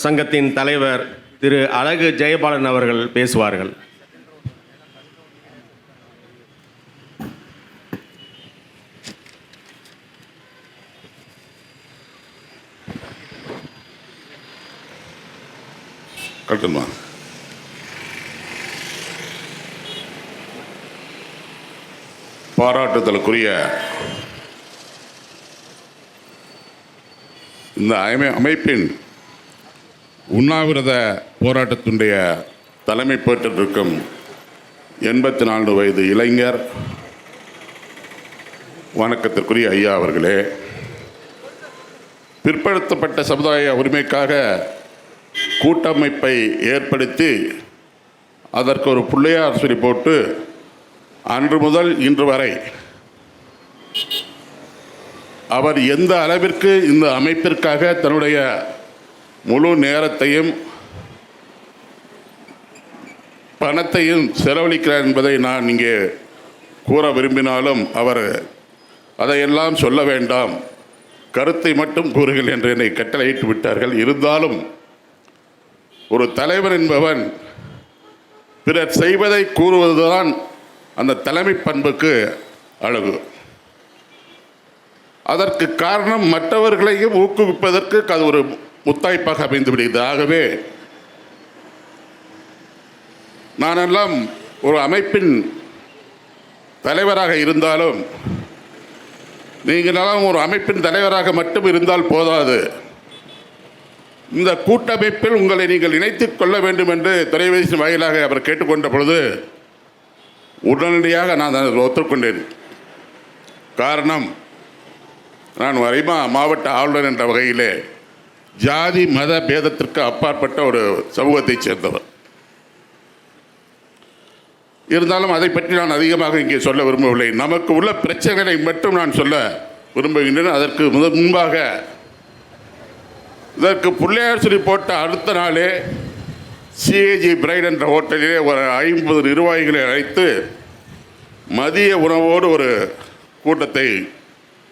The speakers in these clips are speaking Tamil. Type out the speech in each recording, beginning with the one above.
சங்கத்தின் தலைவர் திரு அழகு ஜெயபாலன் அவர்கள் பேசுவார்கள். பாராட்டுதலுக்குரிய இந்த அமைப்பின் உண்ணாவிரத போராட்டத்தினுடைய தலைமை பெற்றிருக்கும் 84 வயது இளைஞர் வணக்கத்திற்குரிய ஐயா அவர்களே, பிற்படுத்தப்பட்ட சமுதாய உரிமைக்காக கூட்டமைப்பை ஏற்படுத்தி அதற்கு ஒரு பிள்ளையார் சொல்லி போட்டு அன்று முதல் இன்று வரை அவர் எந்த அளவிற்கு இந்த அமைப்பிற்காக தன்னுடைய முழு நேரத்தையும் பணத்தையும் செலவழிக்கிறார் என்பதை நான் இங்கே கூற விரும்பினாலும் அவர் அதையெல்லாம் சொல்ல வேண்டாம், கருத்தை மட்டும் கூறுகள் என்று என்னை கட்டளையிட்டு விட்டார்கள். இருந்தாலும் ஒரு தலைவர் என்பவன் பிறர் செய்வதை கூறுவதுதான் அந்த தலைமை பண்புக்கு அழகு. அதற்கு காரணம் மற்றவர்களையும் ஊக்குவிப்பதற்கு அது ஒரு முத்தாய்ப்பாக அமைந்து விடுகிறது. ஆகவே நானெல்லாம் ஒரு அமைப்பின் தலைவராக இருந்தாலும் நீங்களெல்லாம் ஒரு அமைப்பின் தலைவராக மட்டும் இருந்தால் போதாது, இந்த கூட்டமைப்பில் உங்களை நீங்கள் இணைத்துக் கொள்ள வேண்டும் என்று தொலைபேசி வாயிலாக அவர் கேட்டுக்கொண்ட பொழுது உடனடியாக நான் அதை ஒத்துக்கொண்டேன். காரணம், நான் வரைமா மாவட்ட ஆளுநர் என்ற வகையிலே ஜாதி மத பேதத்திற்கு அப்பாற்பட்ட ஒரு சமூகத்தைச் சேர்ந்தவர். இருந்தாலும் அதை பற்றி நான் அதிகமாக இங்கே சொல்ல விரும்பவில்லை. நமக்கு உள்ள பிரச்சனைகளை மட்டும் நான் சொல்ல விரும்புகின்றேன். அதற்கு முன்பாக இதற்கு பிள்ளையார் சொல்லி போட்ட அடுத்த நாளே சிஏஜி பிரைட் என்ற ஹோட்டலிலே ஒரு 50 நிர்வாகிகளை அழைத்து மதிய உணவோடு ஒரு கூட்டத்தை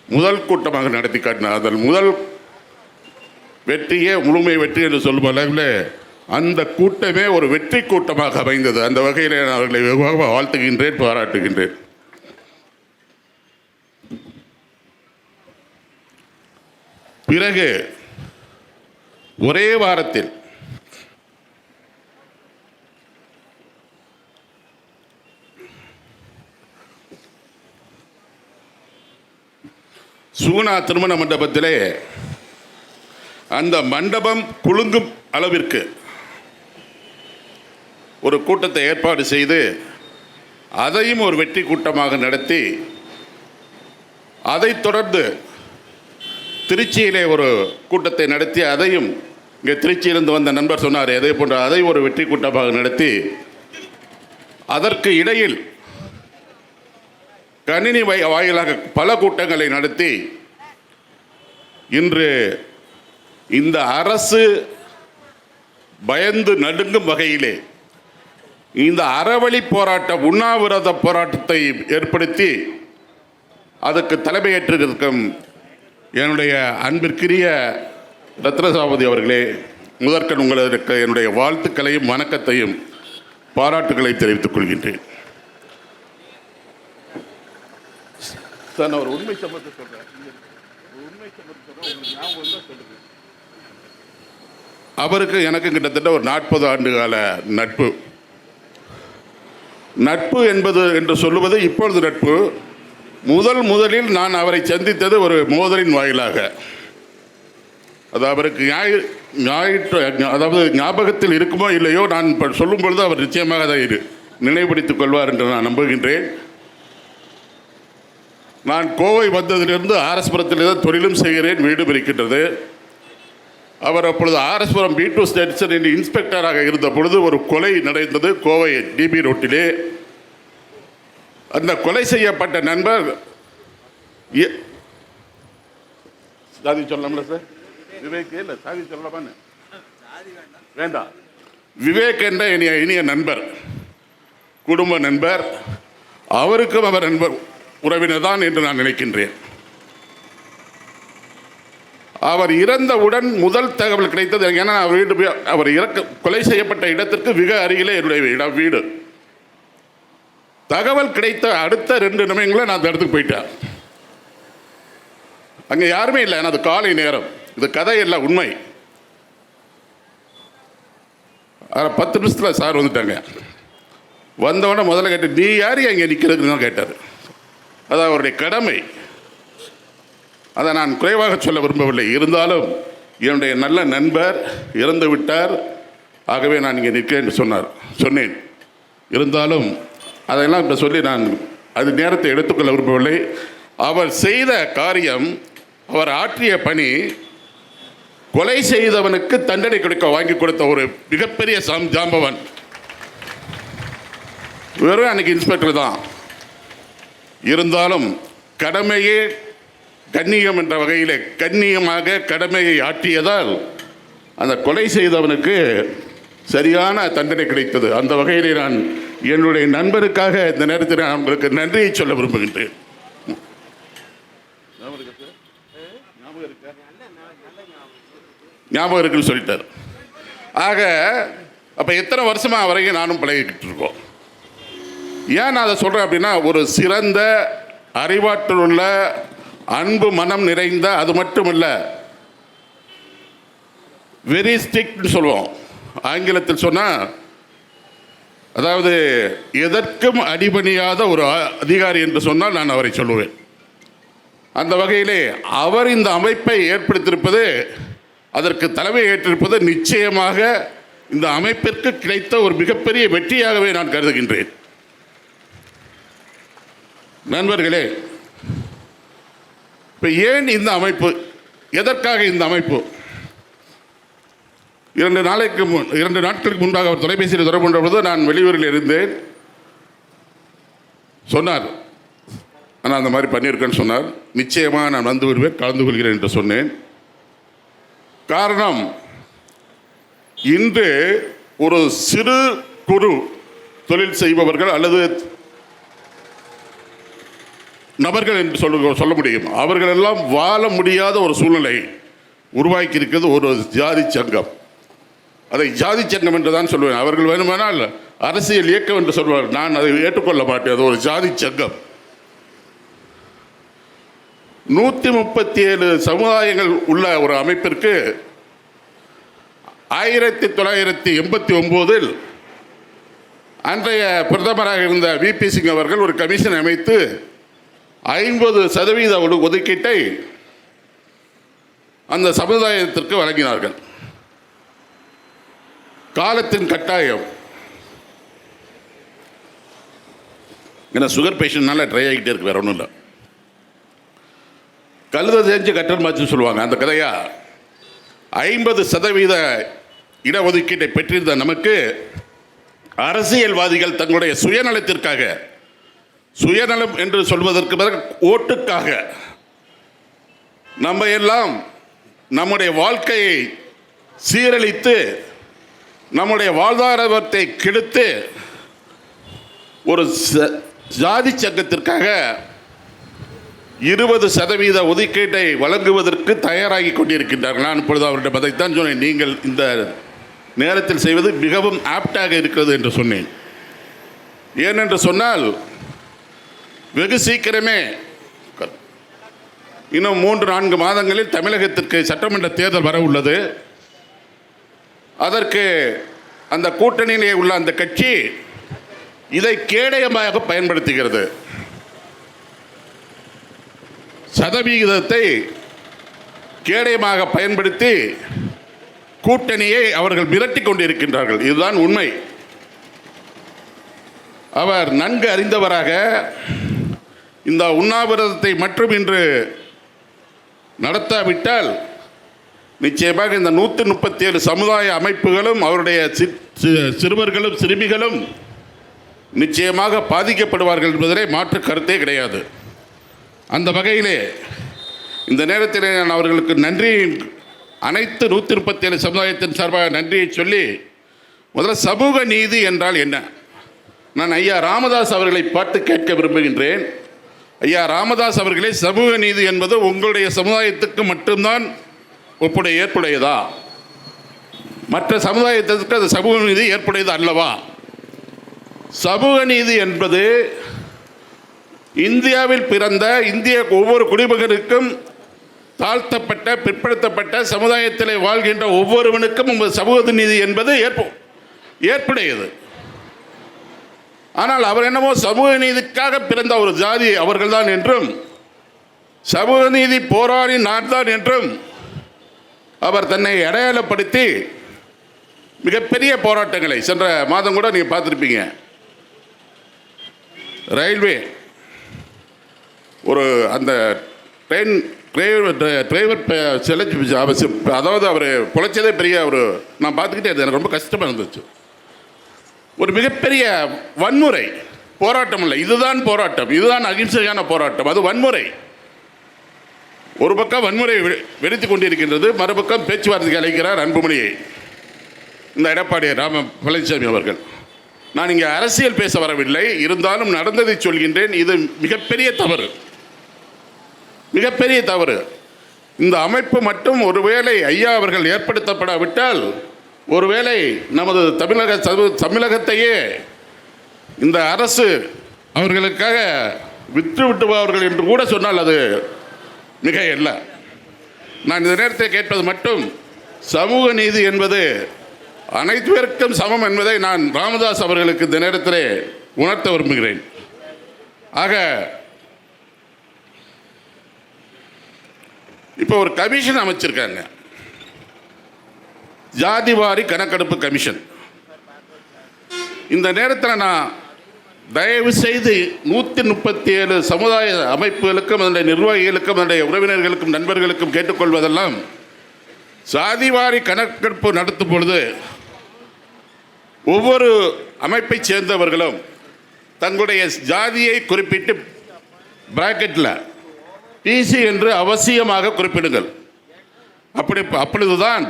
முதல் கூட்டமாக நடத்தி காட்டினார். அதன் முதல் வெற்றியே முழுமை வெற்றி என்று சொல்லும் அளவில் அந்த கூட்டமே ஒரு வெற்றி கூட்டமாக அமைந்தது. அந்த வகையில் நான் அவர்களை வெகுவாக வாழ்த்துகின்றேன், பாராட்டுகின்றேன். பிறகு ஒரே வாரத்தில் சுகுணா திருமண மண்டபத்திலே அந்த மண்டபம் குலுங்கும் அளவிற்கு ஒரு கூட்டத்தை ஏற்பாடு செய்து அதையும் ஒரு வெற்றி கூட்டமாக நடத்தி, அதைத் தொடர்ந்து திருச்சியிலே ஒரு கூட்டத்தை நடத்தி அதையும் இங்கே திருச்சியிலிருந்து வந்த நண்பர் சொன்னார், அதே போன்ற அதை ஒரு வெற்றி கூட்டமாக நடத்தி, அதற்கு இடையில் கணினி வாயிலாக பல கூட்டங்களை நடத்தி இன்று இந்த அரசு பயந்து நடுங்கும் வகையிலே இந்த அறவழி போராட்ட உண்ணாவிரத போராட்டத்தை ஏற்படுத்தி அதுக்கு தலைமையேற்றிருக்கும் என்னுடைய அன்பிற்குரிய ரத்னசாபதி அவர்களே, முதற்கண் உங்களுக்கு என்னுடைய வாழ்த்துக்களையும் வணக்கத்தையும் பாராட்டுகளையும் தெரிவித்துக் கொள்கின்றேன். சார், நான் ஒரு உண்மை சம்பவத்தை சொல்கிறேன். அவருக்கு எனக்கு கிட்டத்தட்ட ஒரு 40 ஆண்டு கால நட்பு. நட்பு என்பது என்று சொல்லுவது இப்பொழுது நட்பு. முதலில் நான் அவரை சந்தித்தது ஒரு மோதலின் வாயிலாக. அது அவருக்கு அதாவது ஞாபகத்தில் இருக்குமோ இல்லையோ, நான் இப்போ சொல்லும் பொழுது அவர் நிச்சயமாக அதை நினைவுபடுத்திக் கொள்வார் என்று நான் நம்புகின்றேன். நான் கோவை வந்ததிலிருந்து ஆர்எஸ்புரத்தில் தான் தொழிலும் செய்கிறேன், வீடும் இருக்கின்றது. அவர் அப்பொழுது ஆர்எஸ்புரம் B2 ஸ்டேஷன் என்று இன்ஸ்பெக்டராக இருந்த பொழுது ஒரு கொலை நடந்தது கோவை DB ரோட்டிலே. அந்த கொலை செய்யப்பட்ட நண்பர் சாதி சொல்லலாம்ல சார்? விவேக் இல்லை, சாதி சொல்லலாமான்னு வேண்டாம். விவேக் என்ற இனிய நண்பர், குடும்ப நண்பர். அவருக்கும் அவர் நண்பர் உறவினர் தான் என்று நான் நினைக்கின்றேன். அவர் இறந்தவுடன் முதல் தகவல் கிடைத்தது. ஏன்னா அவர் கொலை செய்யப்பட்ட இடத்திற்கு மிக அருகிலே என்னுடைய வீடு. தகவல் கிடைத்த அடுத்த 2 நிமிடங்களில் நான் அந்த இடத்துக்கு போயிட்டேன். அங்கே யாருமே இல்லை. அது காலை நேரம். இது கதை இல்லை, உண்மை. 10 நிமிஷத்தில் சார் வந்துட்டாங்க. வந்தவொடனே முதல்ல கேட்டு, நீ யார் அங்கே நிற்கிறதுன்னு தான் கேட்டார். அது அவருடைய கடமை. அதை நான் குறைவாக சொல்ல விரும்பவில்லை. இருந்தாலும் என்னுடைய நல்ல நண்பர் இறந்து விட்டார், ஆகவே நான் இங்கே நிற்கிறேன் என்று சொன்னேன். இருந்தாலும் அதையெல்லாம் இப்போ சொல்லி நான் அது நேரத்தை எடுத்துக்கொள்ள விரும்பவில்லை. அவர் செய்த காரியம், அவர் ஆற்றிய பணி, கொலை செய்தவனுக்கு தண்டனை வாங்கி கொடுத்த ஒரு மிகப்பெரிய ஜாம்பவன். வெறும் அன்னைக்கு இன்ஸ்பெக்டர் தான். இருந்தாலும் கடமையே கண்ணியம் என்ற வகையில் கண்ணியமாக கடமையை ஆற்றியதால் அந்த கொலை செய்தவனுக்கு சரியான தண்டனை கிடைத்தது. அந்த வகையில் நான் என்னுடைய நண்பருக்காக இந்த நேரத்தில் நான் உங்களுக்கு நன்றியை சொல்ல விரும்புகின்றேன். ஞாபகம் இருக்குன்னு சொல்லிட்டார். ஆக அப்போ எத்தனை வருஷமாக வரைக்கும் நானும் பழகிக்கிட்டு இருக்கோம். ஏன் நான் அதை சொல்கிறேன் அப்படின்னா, ஒரு சிறந்த அறிவாற்றல் உள்ள அன்பு மனம் நிறைந்த, அது மட்டும் இல்லை, வெரி ஸ்ட்ரிக்ட்னு சொல்லுவோம் ஆங்கிலத்தில் சொன்னால், அதாவது எதற்கும் அடிபணியாத ஒரு அதிகாரி என்று சொன்னால் நான் அவரை சொல்லுவேன். அந்த வகையிலே அவர் இந்த அமைப்பை ஏற்படுத்தியிருப்பது, அதற்கு தலைமை ஏற்றிருப்பது நிச்சயமாக இந்த அமைப்பிற்கு கிடைத்த ஒரு மிகப்பெரிய வெற்றியாகவே நான் கருதுகின்றேன். நண்பர்களே, இப்போ ஏன் இந்த அமைப்பு, எதற்காக இந்த அமைப்பு? 2 நாட்களுக்கு முன்பாக அவர் தொலைபேசியில் தொடர்பு கொண்ட பொழுது நான் வெளியூரில் இருந்தேன். சொன்னார், நான் அந்த மாதிரி பண்ணியிருக்கேன்னு சொன்னார். நிச்சயமாக நான் வந்து விடுவேன், கலந்து கொள்கிறேன் என்று சொன்னேன். காரணம், இன்று ஒரு சிறு குறு தொழில் செய்பவர்கள் அல்லது நபர்கள் என்று சொல்ல முடியும், அவர்கள் எல்லாம் வாழ முடியாத ஒரு சூழ்நிலை உருவாக்கி இருக்கிறது ஒரு ஜாதி சங்கம். அதை ஜாதி சங்கம் என்று தான் சொல்லுவேன். அவர்கள் வேணுமானால் அரசியல் இயக்கம் என்று சொல்வார். நான் அதை ஏற்றுக்கொள்ள மாட்டேன். அது ஒரு ஜாதி சங்கம். 137 சமுதாயங்கள் உள்ள ஒரு அமைப்பிற்கு 1989 அன்றைய பிரதமராக இருந்த VP சிங் அவர்கள் ஒரு கமிஷன் அமைத்து 50% ஒதுக்கீட்டை அந்த சமுதாயத்திற்கு வழங்கினார்கள். காலத்தின் கட்டாயம். ஏன்னா சுகர் பேஷண்ட்னால ட்ரை ஆகிட்டே இருக்கு, வேற ஒன்றும் இல்லை. கழுதை செஞ்சு கட்டல் மாச்சுன்னு சொல்லுவாங்க. அந்த கதையா 50% இடஒதுக்கீட்டை பெற்றிருந்த நமக்கு அரசியல்வாதிகள் தங்களுடைய சுயநலத்திற்காக, சுயநலம் என்று சொல்வதற்கு பதில் ஓட்டுக்காக, நம்ம எல்லாம் நம்முடைய வாழ்க்கையை சீரழித்து நம்முடைய வாழ்வாதாரத்தை கெடுத்து ஒரு ஜாதி சங்கத்திற்காக 20% ஒதுக்கீட்டை வழங்குவதற்கு தயாராகி கொண்டிருக்கின்றார்கள். நான் இப்பொழுது அவருடைய அதைத்தான் சொன்னேன். நீங்கள் இந்த நேரத்தில் செய்வது மிகவும் ஆப்டாக இருக்கிறது என்று சொன்னேன். ஏனென்று சொன்னால், வெகு சீக்கிரமே இன்னும் 3-4 மாதங்களில் தமிழகத்திற்கு சட்டமன்ற தேர்தல் வர உள்ளது. அதற்கு அந்த கூட்டணியிலே உள்ள அந்த கட்சி இதை கேடயமாக பயன்படுத்துகிறது. சதவிகிதத்தை கேடயமாக பயன்படுத்தி கூட்டணியை அவர்கள் மிரட்டி கொண்டிருக்கின்றார்கள். இதுதான் உண்மை. அவர் நன்கு அறிந்தவராக இந்த உண்ணாவிரதத்தை மட்டும் இன்று நடத்தாவிட்டால் நிச்சயமாக இந்த 137 சமுதாய அமைப்புகளும் அவருடைய சிறுவர்களும் சிறுமிகளும் நிச்சயமாக பாதிக்கப்படுவார்கள் என்பதிலே மாற்று கருத்தே கிடையாது. அந்த வகையிலே இந்த நேரத்தில் நான் அவர்களுக்கு நன்றி, அனைத்து 137 சமுதாயத்தின் சார்பாக நன்றியை சொல்லி, முதல்ல சமூக நீதி என்றால் என்ன? நான் ஐயா ராமதாஸ் அவர்களை பார்த்து கேட்க விரும்புகின்றேன். ஐயா ராமதாஸ் அவர்களே, சமூக நீதி என்பது உங்களுடைய சமுதாயத்துக்கு மட்டும்தான் ஏற்புடையதா? மற்ற சமுதாயத்திற்கு அது சமூக நீதி ஏற்புடையது அல்லவா? சமூக நீதி என்பது இந்தியாவில் பிறந்த இந்திய ஒவ்வொரு குடிமகனுக்கும், தாழ்த்தப்பட்ட பிற்படுத்தப்பட்ட சமுதாயத்தில் வாழ்கின்ற ஒவ்வொருவனுக்கும் சமூக நீதி என்பது ஏற்புடையது. ஆனால் அவர் என்னமோ சமூக நீதிக்காக பிறந்த ஒரு ஜாதி அவர்கள்தான் என்றும், சமூக நீதி போராடி நான்தான் என்றும் அவர் தன்னை அடையாளப்படுத்தி மிகப்பெரிய போராட்டங்களை சென்ற மாதம் கூட நீங்கள் பார்த்துருப்பீங்க. ரயில்வே ஒரு அந்த டிரைவர் அதாவது அவர் பொழைச்சதே பெரிய நான் பார்த்துக்கிட்டே இருந்தேன். எனக்கு ரொம்ப கஷ்டமாக இருந்துச்சு. ஒரு மிகப்பெரிய வன்முறை போராட்டம் இல்லை, இதுதான் போராட்டம், இதுதான் அகிம்சையான போராட்டம். அது வன்முறை. ஒரு பக்கம் வன்முறை வெடித்து கொண்டிருக்கின்றது, மறுபக்கம் பேச்சுவார்த்தைக்கு அழைக்கிறார் அன்புமணியை இந்த எடப்பாடி பழனிசாமி அவர்கள். நான் இங்கே அரசியல் பேச வரவில்லை, இருந்தாலும் நடந்ததை சொல்கின்றேன். இது மிகப்பெரிய தவறு, மிகப்பெரிய தவறு. இந்த அமைப்பு மட்டும் ஒருவேளை ஐயா அவர்கள் ஏற்படுத்தப்படாவிட்டால், ஒருவேளை நமது தமிழகத்தையே இந்த அரசு அவர்களுக்காக விற்று விட்டுவார்கள் என்று கூட சொன்னால் அது மிக இல்லை. நான் இந்த நேரத்தில் கேட்பது மட்டும், சமூக நீதி என்பது அனைத்து பேருக்கும் சமம் என்பதை நான் ராமதாஸ் அவர்களுக்கு இந்த நேரத்தில் உணர்த்த விரும்புகிறேன். ஆக இப்போ ஒரு கமிஷன் அமைச்சிருக்காங்க, ஜாதிவாரி கணக்கெடுப்பு கமிஷன். இந்த நேரத்தில் நான் தயவு செய்து 137 சமுதாய அமைப்புகளுக்கும் அதனுடைய நிர்வாகிகளுக்கும் அதனுடைய உறவினர்களுக்கும் நண்பர்களுக்கும் கேட்டுக்கொள்வதெல்லாம், சாதிவாரி கணக்கெடுப்பு நடத்தும் பொழுது ஒவ்வொரு அமைப்பை சேர்ந்தவர்களும் தங்களுடைய ஜாதியை குறிப்பிட்டு பிராக்கெட்டில் பிசி என்று அவசியமாக குறிப்பிடுங்கள். அப்பொழுதுதான்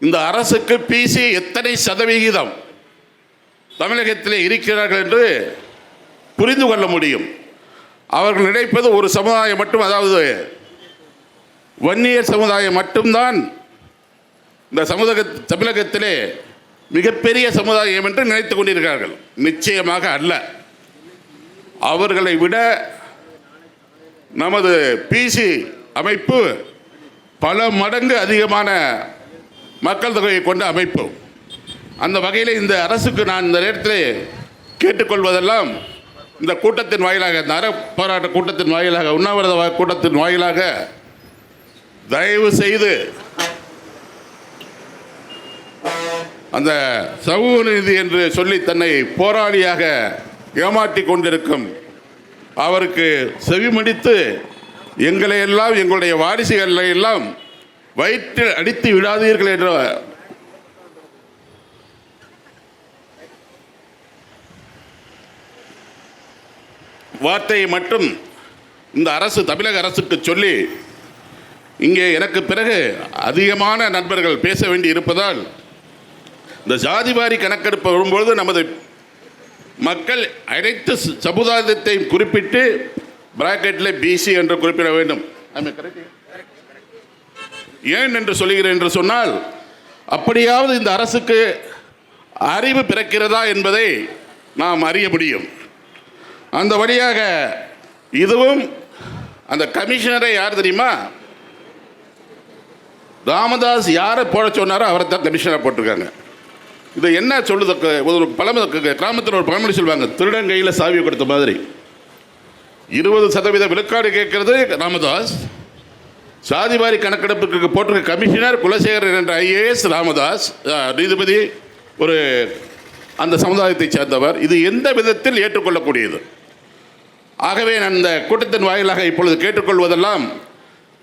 இந்த அரசுக்கு பிசி எத்தனை சதவிகிதம் தமிழகத்தில் இருக்கிறார்கள் என்று புரிந்து கொள்ள முடியும். அவர்கள் நினைப்பது ஒரு சமுதாயம் மட்டும், அதாவது வன்னியர் சமுதாயம் மட்டும்தான் இந்த தமிழகத்திலே மிகப்பெரிய சமுதாயம் என்று நினைத்து கொண்டிருக்கிறார்கள். நிச்சயமாக அல்ல. அவர்களை விட நமது பிசி அமைப்பு பல மடங்கு அதிகமான மக்கள் தொகையை கொண்ட அமைப்பு. அந்த வகையில் இந்த அரசுக்கு நான் இந்த நேரத்தில் கேட்டுக்கொள்வதெல்லாம், இந்த கூட்டத்தின் வாயிலாக, இந்த போராட்ட கூட்டத்தின் வாயிலாக, உண்ணாவிரத கூட்டத்தின் வாயிலாக தயவு செய்து அந்த சமூக நீதி என்று சொல்லி தன்னை போராளியாக ஏமாற்றி கொண்டிருக்கும் அவருக்கு செவிமடித்து எங்களை எல்லாம், எங்களுடைய வாரிசுகளை எல்லாம் வயிற்றில் அடித்து விடாதீர்கள் என்ற வார்த்தையை மட்டும் இந்த அரசு, தமிழக அரசுக்கு சொல்லி, இங்கே எனக்கு பிறகு அதிகமான நண்பர்கள் பேச வேண்டி இருப்பதால், இந்த ஜாதிவாரி கணக்கெடுப்பு வரும்பொழுது நமது மக்கள் அனைத்து சமுதாயத்தை குறிப்பிட்டு பிராக்கெட்டில் பிசி என்று குறிப்பிட வேண்டும். ஏன் என்று சொல்கிறேன் என்று சொன்னால், அப்படியாவது இந்த அரசுக்கு அறிவு பிறக்கிறதா என்பதை நாம் அறிய முடியும். அந்த வழியாக இதுவும் அந்த கமிஷனரை யார் தெரியுமா? ராமதாஸ் யாரை போட சொன்னாரோ அவரை தான் கமிஷனராக போட்டிருக்காங்க. இது என்ன சொல்லுது? ஒரு கிராமத்தில் ஒரு பழமொழி சொல்லுவாங்க, திருடன் கையில் சாவியை கொடுத்த மாதிரி. 20% விழுக்காடு கேட்கறது ராமதாஸ். சாதிவாரி கணக்கெடுப்புக்கு போட்டிருக்க கமிஷனர் குலசேகரன் என்ற ஐஏஎஸ் ராமதாஸ், நீதிபதி, ஒரு அந்த சமுதாயத்தை சேர்ந்தவர். இது எந்த விதத்தில் ஏற்றுக்கொள்ளக்கூடியது? ஆகவே நான் இந்த கூட்டத்தின் வாயிலாக இப்பொழுது கேட்டுக்கொள்வதெல்லாம்,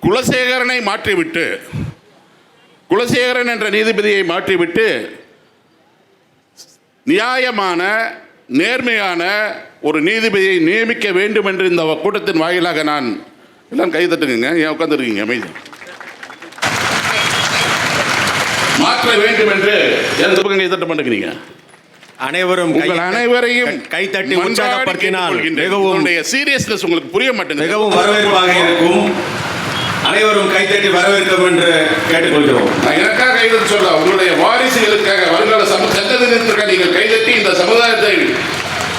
குலசேகரனை மாற்றிவிட்டு, குலசேகரன் என்ற நீதிபதியை மாற்றிவிட்டு நியாயமான நேர்மையான ஒரு நீதிபதியை நியமிக்க வேண்டும் என்று இந்த கூட்டத்தின் வாயிலாக நான் எல்லாம் கை தட்டுங்க. ஏன் உட்காந்துருக்கீங்க? அமைதி. மாற்ற வேண்டும் என்று எந்த பக்கம் கை தட்ட மாட்டேங்கிறீங்க? அனைவரையும் கைத்தட்டி உற்சாகப்படுத்தினால் மிகவும் சீரியஸ்னஸ் உங்களுக்கு புரிய மாட்டேங்குது. மிகவும் வரவேற்பாக இருக்கும். அனைவரும் கைத்தட்டி வரவேற்கும் என்று கேட்டுக்கொள்கிறோம். நான் எனக்காக கைதட்டி சொல்ல, உங்களுடைய வாரிசுகளுக்காக, வருங்கால சந்ததியினருக்காக நீங்கள் கைதட்டி இந்த சமுதாயத்தை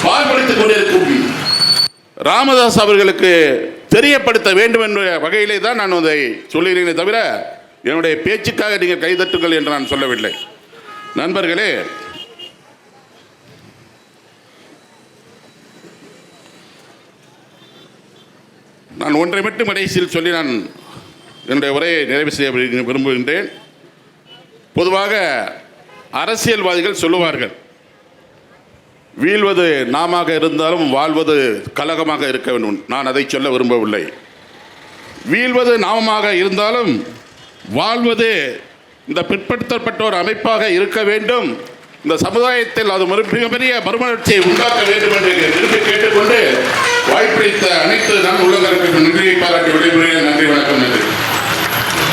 பாழ்படுத்திக் கொண்டிருக்கும் ராமதாஸ் அவர்களுக்கு தெரியப்படுத்த வேண்டும் என்ற வகையிலே தான் நான் அதை சொல்லுகிறேனே தவிர என்னுடைய பேச்சுக்காக நீங்கள் கைதட்டுங்கள் என்று நான் சொல்லவில்லை. நண்பர்களே, நான் ஒன்றை மட்டும் கடைசியில் சொல்லி நான் என்னுடைய உரையை நிறைவு செய்ய விரும்புகின்றேன். பொதுவாக அரசியல்வாதிகள் சொல்லுவார்கள், வீழ்வது நாமாக இருந்தாலும் வாழ்வது கலகமாக இருக்க வேண்டும். நான் அதை சொல்ல விரும்பவில்லை. வீழ்வது நாமமாக இருந்தாலும் வாழ்வது இந்த பிற்படுத்தப்பட்டோர் அமைப்பாக இருக்க வேண்டும். இந்த சமுதாயத்தில் அது மிகப்பெரிய மறுமலர்ச்சியை உண்டாக்க வேண்டும் என்று விரும்பி கேட்டுக்கொண்டு வாய்ப்பளித்த அனைத்து நான் உள்ளங்களுக்கு நன்றியை பாராட்டி விடைபெறுகிறேன். நன்றி, வணக்கம். நன்றி.